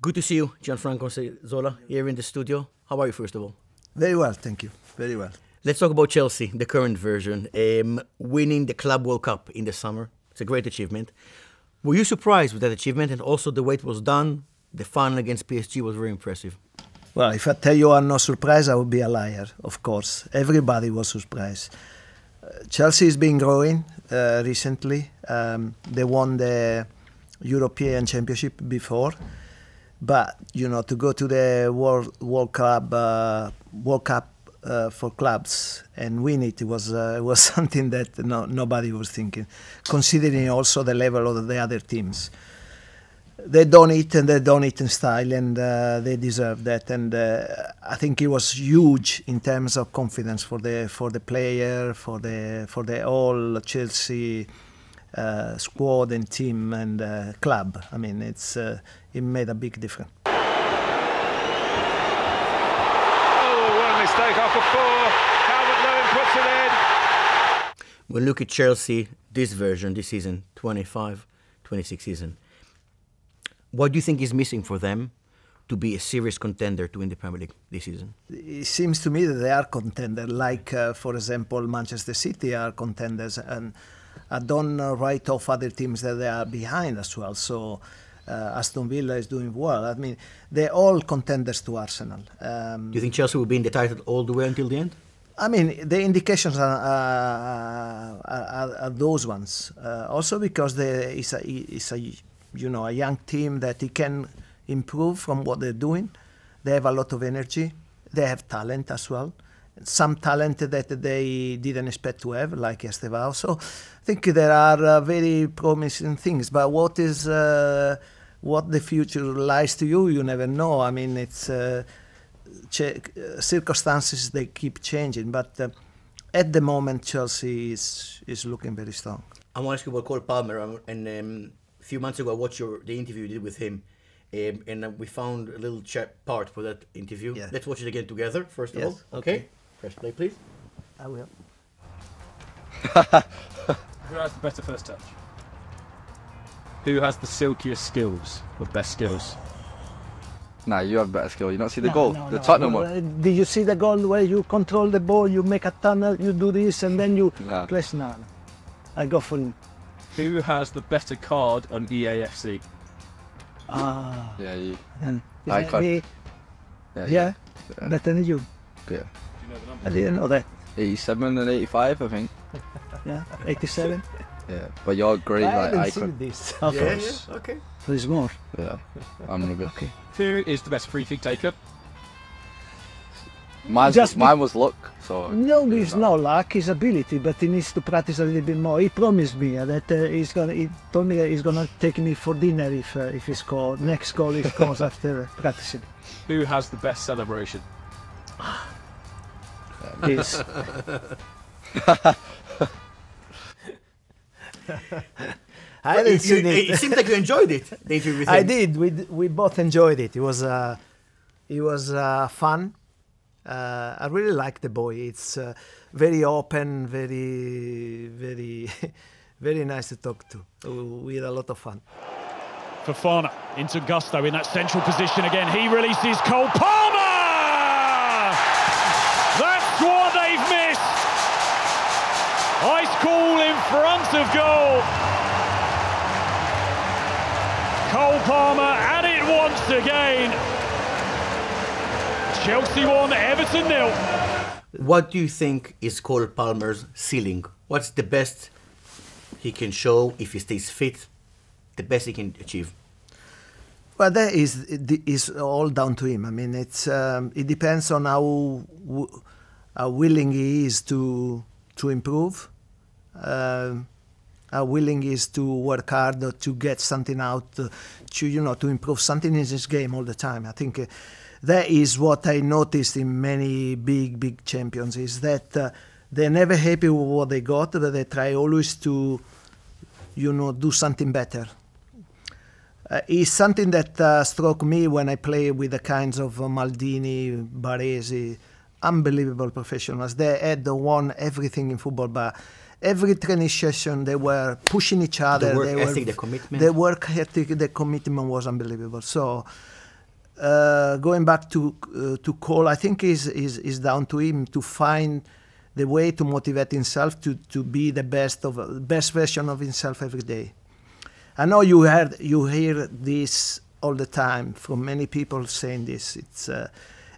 Good to see you, G'Anfranco Zola, here in the studio. How are you, first of all? Very well, thank you. Very well. Let's talk about Chelsea, the current version. Winning the Club World Cup in the summer. It's a great achievement. Were you surprised with that achievement and also the way it was done? The final against PSG was very impressive. Well, if I tell you I'm not surprised, I would be a liar, of course. Everybody was surprised. Chelsea has been growing recently. They won the European Championship before. But, you know, to go to the World Cup for clubs and win it was something that nobody was thinking, considering also the level of the other teams. They done it, and they done it in style, and they deserve that. And I think it was huge in terms of confidence for the player, for the whole Chelsea squad and team and club. I mean, it made a big difference. Mistake after 4. Calvert-Lewin puts it in. When we look at Chelsea, this version, this season, 25-26 season, what do you think is missing for them to be a serious contender to win the Premier League this season? It seems to me that they are contenders, like, for example, Manchester City are contenders, and I don't write off other teams that they are behind as well. So Aston Villa is doing well. I mean, they're all contenders to Arsenal. Do you think Chelsea will be in the title all the way until the end? I mean, the indications are those ones. Also because it's a young team that it can improve from what they're doing. They have a lot of energy. They have talent as well. Some talent that they didn't expect to have, like Estevao. So I think there are very promising things. But what the future lies to you, you never know. I mean, it's circumstances, they keep changing. But at the moment, Chelsea is looking very strong. I want to ask you about Cole Paalmer. And a few months ago, I watched the interview you did with him. And we found a little part for that interview. Yeah. Let's watch it again together, first of all. Okay. Press play, please. I will. Who has the better first touch? Who has the silkiest skills, the best skills? Nah, you have better skill. You don't see the goal? The Tottenham one? Did you see the goal where you control the ball, you make a tunnel, you do this, and then you press? No. I go for him. Who has the better card on EAFC? Yeah, you. Yeah, better than you. Yeah. I didn't know that. 87 and 85, I think. Yeah, 87. Yeah, but you're great. I like haven't seen this. Okay. Yeah, okay. So there's more. Yeah, I'm really good. Okay. Who is the best free kick taker? Mine was luck. So no, it's not luck. It's ability, but he needs to practice a little bit more. He promised me that he told me he's gonna take me for dinner if he scores. Next goal he comes after practicing. Who has the best celebration? This. I didn't see it. It seemed like you enjoyed it. The interview with him. I did. We both enjoyed it. It was fun. I really like the boy. It's very open, very nice to talk to. We had a lot of fun. Fofana into Gusto in that central position again. He releases Cole Paalmer! That's what they've missed! Ice cool in front of goal. Cole Paalmer at it once again. Chelsea 1, Everton 0. What do you think is Cole Paalmer's ceiling? What's the best he can show if he stays fit? The best he can achieve? Well, that is all down to him. I mean, it depends on how willing he is to improve, how willing he is to work hard to get something out, to improve something in his game all the time. I think that is what I noticed in many big champions, is that they're never happy with what they got, but they try always to, do something better. It's something that struck me when I play with the kinds of Maldini, Baresi, unbelievable professionals. They had won everything in football, but every training session they were pushing each other. The work ethic, the commitment. The work ethic, the commitment was unbelievable. So going back to Cole, I think is down to him to find the way to motivate himself to be the best version of himself every day. I know you hear this all the time from many people saying this.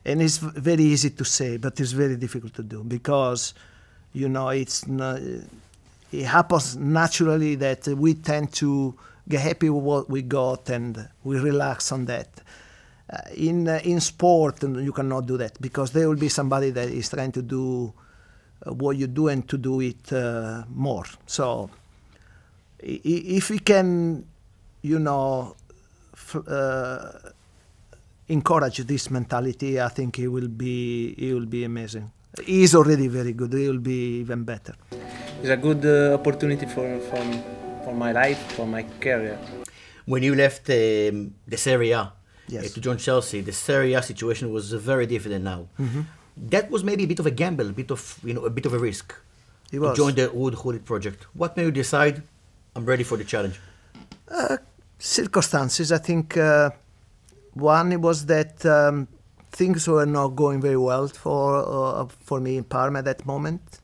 And it's very easy to say, but it's very difficult to do because, it happens naturally that we tend to get happy with what we got and we relax on that. In sport, you cannot do that because there will be somebody that is trying to do what you do and to do it more. So if we can, encourage this mentality, I think he will be amazing. He is already very good. He will be even better. It's a good opportunity for my life, for my career. When you left the Serie A Yes. to join Chelsea, the Serie A situation was very different now. Mm-hmm. That was maybe a bit of a gamble, a bit of a risk. He was. To join the Oud Khalid project. What made you decide, I'm ready for the challenge? Circumstances. I think one was that things were not going very well for me in Parma at that moment.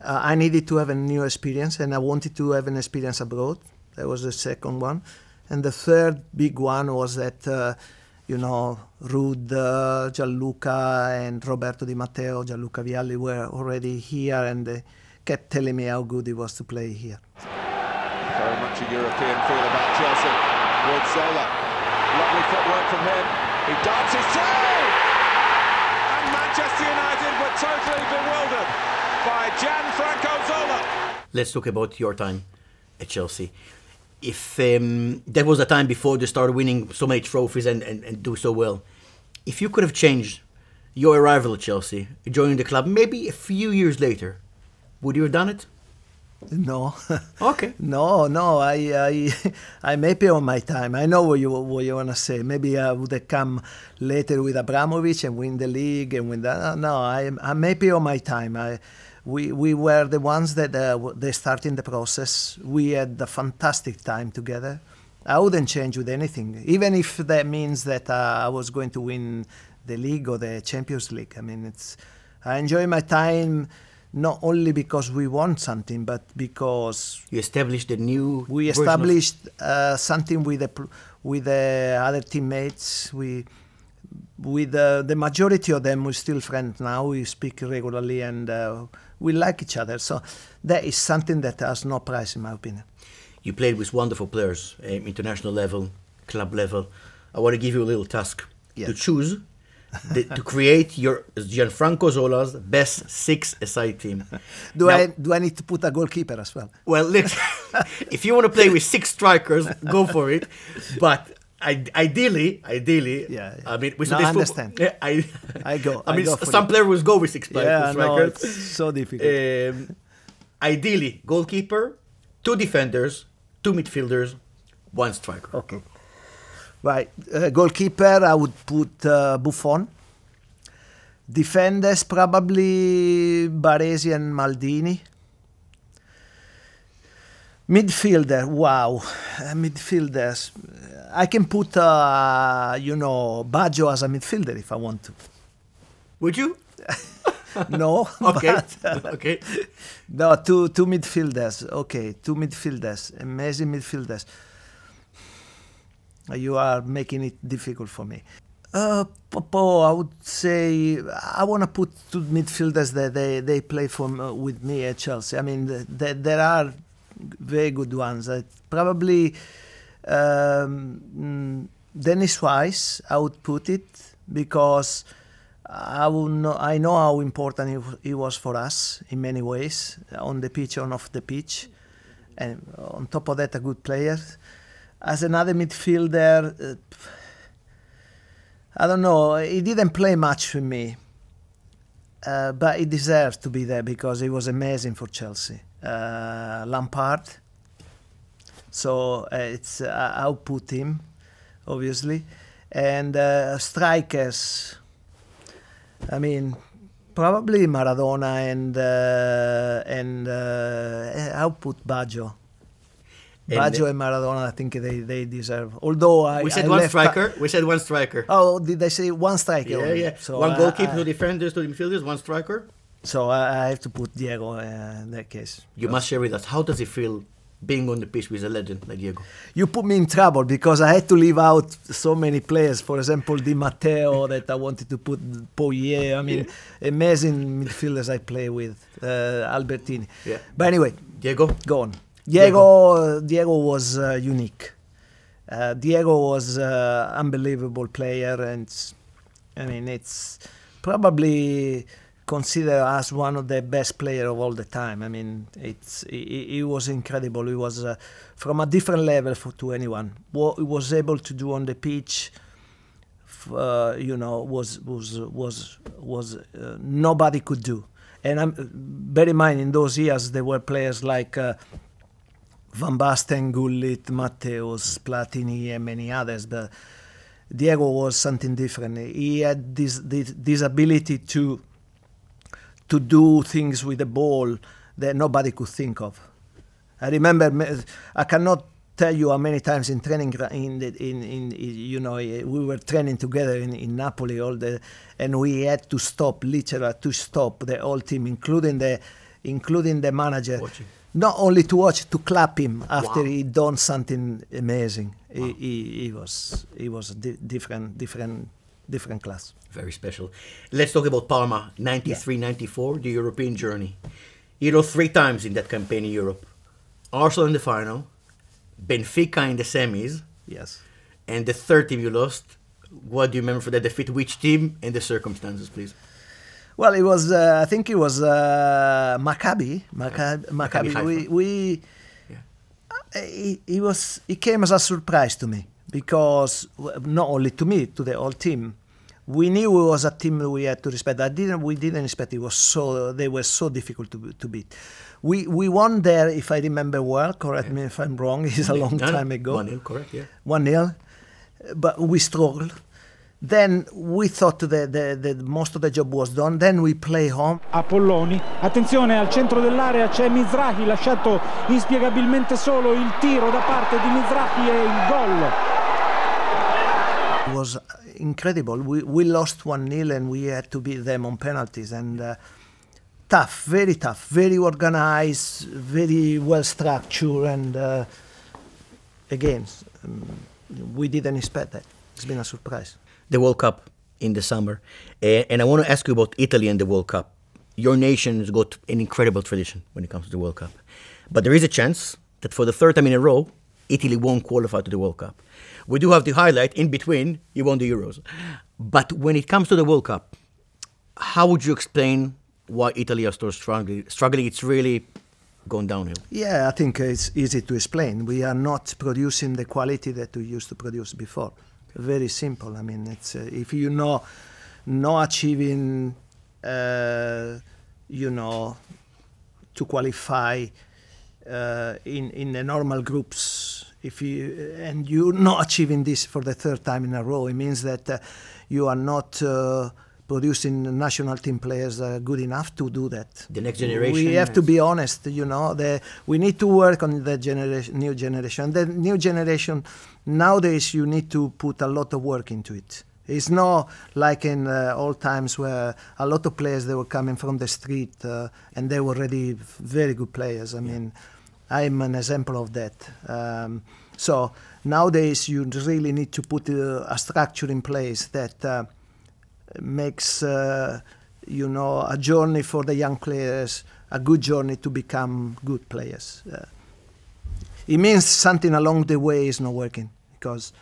I needed to have a new experience, and I wanted to have an experience abroad. That was the second one. And the third big one was that, Ruud, Gianluca, and Roberto Di Matteo, Gianluca Vialli were already here, and they kept telling me how good it was to play here. Very much a European feel about Chelsea with Zola. Lovely footwork from him. He dances through! And Manchester United were totally bewildered by G'Franco Zola. Let's talk about your time at Chelsea. If that was the time before they started winning so many trophies and do so well, if you could have changed your arrival at Chelsea, joining the club maybe a few years later, would you have done it? No. Okay. No. I'm happy on my time. I know what you want to say. Maybe I would have come later with Abramovich and win the league and win that. No, I'm happy on my time. We were the ones that they started the process. We had a fantastic time together. I wouldn't change with anything, even if that means that I was going to win the league or the Champions League. I mean, I enjoy my time not only because we won something, but because you established a new. We established something with the other teammates. With the majority of them, we're still friends now. We speak regularly and we like each other. So that is something that has no price, in my opinion. You played with wonderful players, international level, club level. I want to give you a little task to choose, to create your Gianfranco Zola's best six-a-side team. Do I need to put a goalkeeper as well? Well, look, if you want to play with six strikers, go for it. But ideally, yeah. I mean, with no, this I understand. I go. I mean, go for some players will go with six strikers. No, it's so difficult. Ideally, goalkeeper, two defenders, two midfielders, one striker. Okay. Right. Goalkeeper, I would put Buffon. Defenders, probably Baresi and Maldini. Midfielder, wow. Midfielders. I can put, Baggio as a midfielder if I want to. Would you? No. Okay. But, okay. No, two midfielders. Okay, two midfielders. Amazing midfielders. You are making it difficult for me. Popo, I would say I want to put two midfielders that they play with me at Chelsea. I mean, there are very good ones. Probably Dennis Wise, I would put it because I know how important he was for us in many ways, on the pitch and off the pitch. And on top of that, a good player. As another midfielder, I don't know, he didn't play much with me, but he deserves to be there because he was amazing for Chelsea. Lampard, so I'll put him, obviously. And strikers, I mean, probably Maradona and I'll put Baggio. Baggio and Maradona, I think they deserve. Although we said one striker. We said one striker. Oh, did they say one striker? Yeah, only? yeah. So one goalkeeper, two defenders, two midfielders, one striker. So I have to put Diego in that case. You must share with us. How does it feel being on the pitch with a legend like Diego? You put me in trouble because I had to leave out so many players. For example, Di Matteo, that I wanted to put Poirier. I mean, amazing midfielders I play with. Albertini. Yeah. But anyway, Diego, go on. Diego was unique. Diego was an unbelievable player, and I mean, it's probably considered as one of the best players of all the time. I mean, he was incredible. He was from a different level to anyone. What he was able to do on the pitch, was nobody could do. And bear in mind, in those years, there were players like Van Basten, Gullit, Matteus, Platini, and many others. But Diego was something different. He had this ability to do things with the ball that nobody could think of. I remember, I cannot tell you how many times in training, we were training together in Napoli and we had to stop, literally to stop the whole team, including the manager. Watching. Not only to watch, to clap him after he done something amazing. Wow. He was a different class. Very special. Let's talk about Parma, 93-94, the European journey. You lost 3 times in that campaign in Europe. Arsenal in the final, Benfica in the semis. Yes. And the third team you lost. What do you remember for that defeat? Which team and the circumstances, please? Well, it was. I think it was Maccabi. It came as a surprise to me because not only to me, to the whole team. We knew it was a team we had to respect. We didn't expect it was they were so difficult to beat. We won there, if I remember well. Correct me if I'm wrong. It's a long time ago. 1-0, correct? Yeah. 1-0, but we struggled. Then we thought that most of the job was done. Then we play home. Apolloni, attenzione, al centro dell'area c'è Mizrahi, lasciato inspiegabilmente solo, il tiro da parte di Mizrahi e il gol. It was incredible. We lost 1-0 and we had to beat them on penalties. And tough, very organized, very well structured. And again, we didn't expect that. It's been a surprise. The World Cup in the summer. And I want to ask you about Italy and the World Cup. Your nation has got an incredible tradition when it comes to the World Cup. But there is a chance that for the third time in a row, Italy won't qualify to the World Cup. We do have the highlight in between, you won the Euros. But when it comes to the World Cup, how would you explain why Italy are still struggling? It's really gone downhill. Yeah, I think it's easy to explain. We are not producing the quality that we used to produce before. Very simple. I mean, it's if you not achieving, to qualify in the normal groups, and you're not achieving this for the third time in a row, it means that you are not producing national team players good enough to do that. The next generation. We have to be honest. We need to work on the new generation. The new generation nowadays, you need to put a lot of work into it. It's not like in old times where a lot of players, they were coming from the street and they were already very good players. I mean, I'm an example of that. So nowadays, you really need to put a structure in place that makes a journey for the young players, a good journey to become good players. It means something along the way is not working because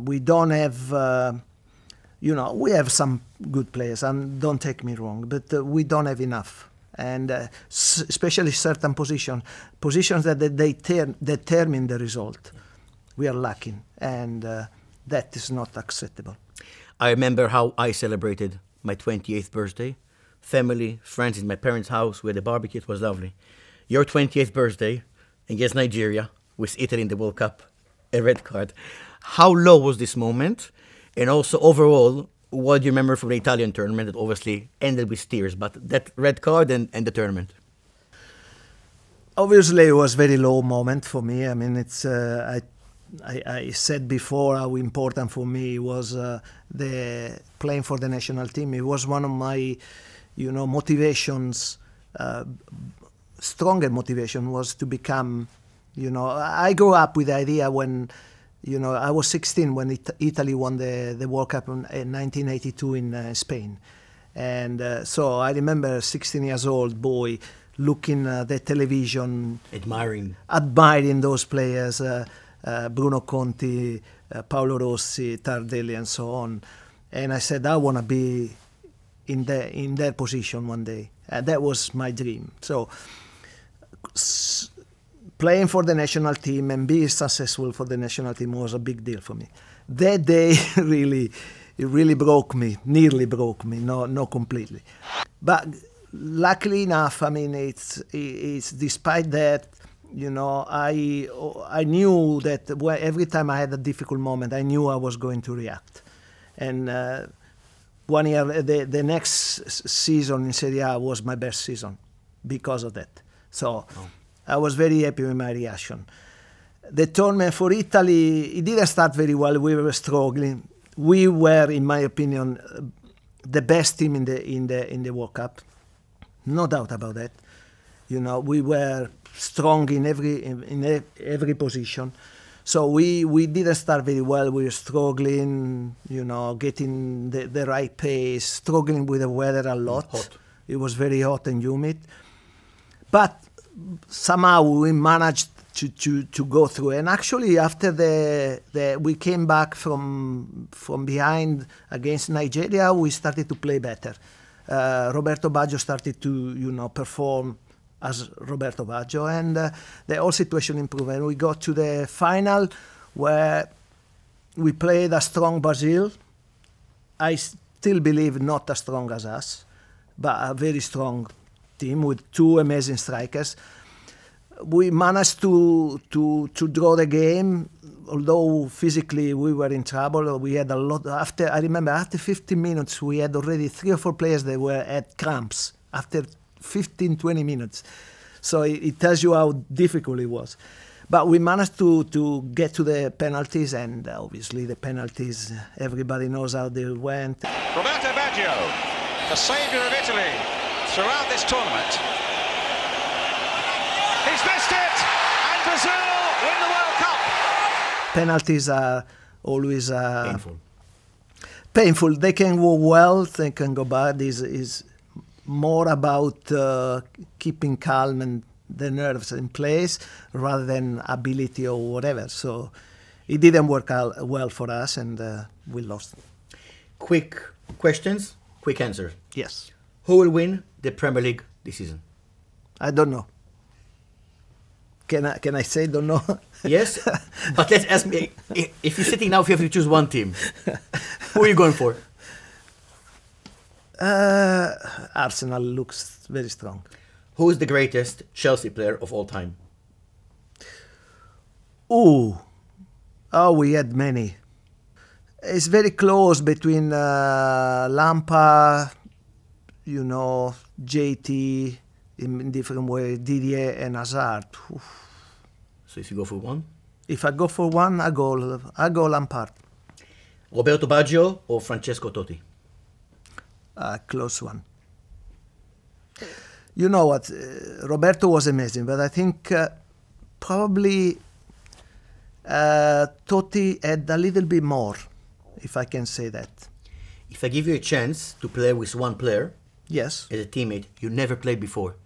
we don't have, we have some good players, and don't take me wrong, but we don't have enough. And especially certain positions that they determine the result. We are lacking, and that is not acceptable. I remember how I celebrated my 28th birthday. Family, friends in my parents' house, we had a barbecue, it was lovely. Your 28th birthday against Nigeria, with Italy in the World Cup, a red card. How low was this moment? And also overall, what do you remember from the Italian tournament that obviously ended with tears, but that red card and the tournament? Obviously, it was a very low moment for me. I mean, it's I said before how important for me was the playing for the national team. It was one of my, motivations. Stronger motivation was to become, I grew up with the idea when, I was 16 when Italy won the World Cup in 1982 in Spain. And so I remember 16 years old boy looking at the television. Admiring those players, Bruno Conti, Paolo Rossi, Tardelli and so on. And I said, I want to be in their position one day. That was my dream. So playing for the national team and being successful for the national team was a big deal for me. That day it really broke me, nearly broke me, not completely. But luckily enough, I mean, it's despite that, I knew that every time I had a difficult moment, I knew I was going to react. And 1 year, the next season in Serie A was my best season because of that. So I was very happy with my reaction. The tournament for Italy, it didn't start very well. We were struggling. We were, in my opinion, the best team in the World Cup. No doubt about that. We were strong in every position. So we didn't start very well. We were struggling, getting the right pace, struggling with the weather a lot. Hot. It was very hot and humid. But somehow we managed to go through. And actually, after we came back from behind against Nigeria, we started to play better. Roberto Baggio started to perform as Roberto Baggio, and the whole situation improved. And we got to the final where we played a strong Brazil. I still believe not as strong as us, but a very strong team with two amazing strikers. We managed to draw the game, although physically we were in trouble. We had a lot. I remember after 15 minutes, we had already 3 or 4 players that were at cramps after 15, 20 minutes. So it tells you how difficult it was. But we managed to get to the penalties, and obviously the penalties, everybody knows how they went. Roberto Baggio, the saviour of Italy throughout this tournament. He's missed it, and Brazil win the World Cup. Penalties are always painful. They can go well, they can go bad. Is more about keeping calm and the nerves in place rather than ability or whatever. So it didn't work out well for us, and we lost. Quick questions, quick answers. Yes. Who will win the Premier League this season? I don't know. Can I say don't know? Yes, but let's ask me, if you're sitting now, if you have to choose one team, who are you going for? Arsenal looks very strong. Who is the greatest Chelsea player of all time? Oh, we had many. It's very close between Lampard, JT, in different ways, Didier and Hazard. Oof. So if you go for one? If I go for one, I go Lampard. Roberto Baggio or Francesco Totti? Close one. You know what? Roberto was amazing, but I think probably Totti had a little bit more, if I can say that. If I give you a chance to play with one player, yes, as a teammate you never played before,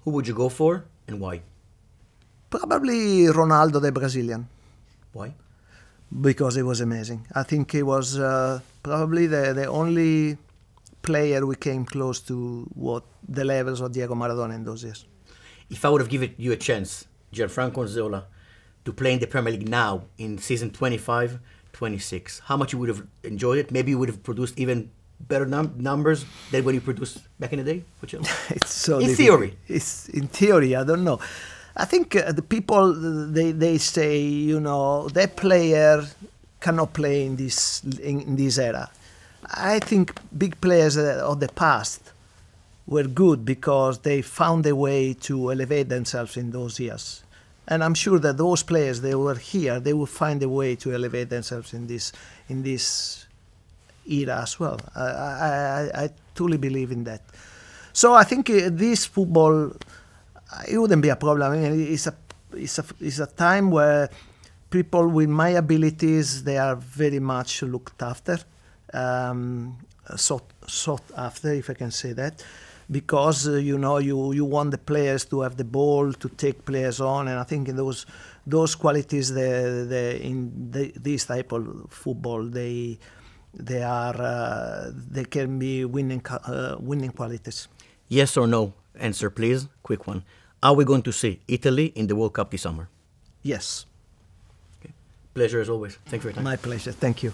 who would you go for and why? Probably Ronaldo, the Brazilian. Why? Because he was amazing. I think he was probably the only player we came close to what the levels of Diego Maradona in those years. If I would have given you a chance, Gianfranco and Zola, to play in the Premier League now in season 25-26, how much you would have enjoyed it? Maybe you would have produced even better numbers than when you produced back in the day for Chelsea? It's so in difficult. theory. It's in theory, I don't know. I think the people, they say, that player cannot play in this era. I think big players of the past were good because they found a way to elevate themselves in those years. And I'm sure that those players, they were here, they will find a way to elevate themselves in this era as well. I truly believe in that. So I think this football, it wouldn't be a problem. I mean, it's a time where people with my abilities, they are very much looked after, sought after, if I can say that, because you want the players to have the ball, to take players on, and I think in those qualities, this type of football, they can be winning qualities. Yes or no? Answer, please. Quick one. Are we going to see Italy in the World Cup this summer? Yes. Okay. Pleasure as always. Thanks for your time. My pleasure. Thank you.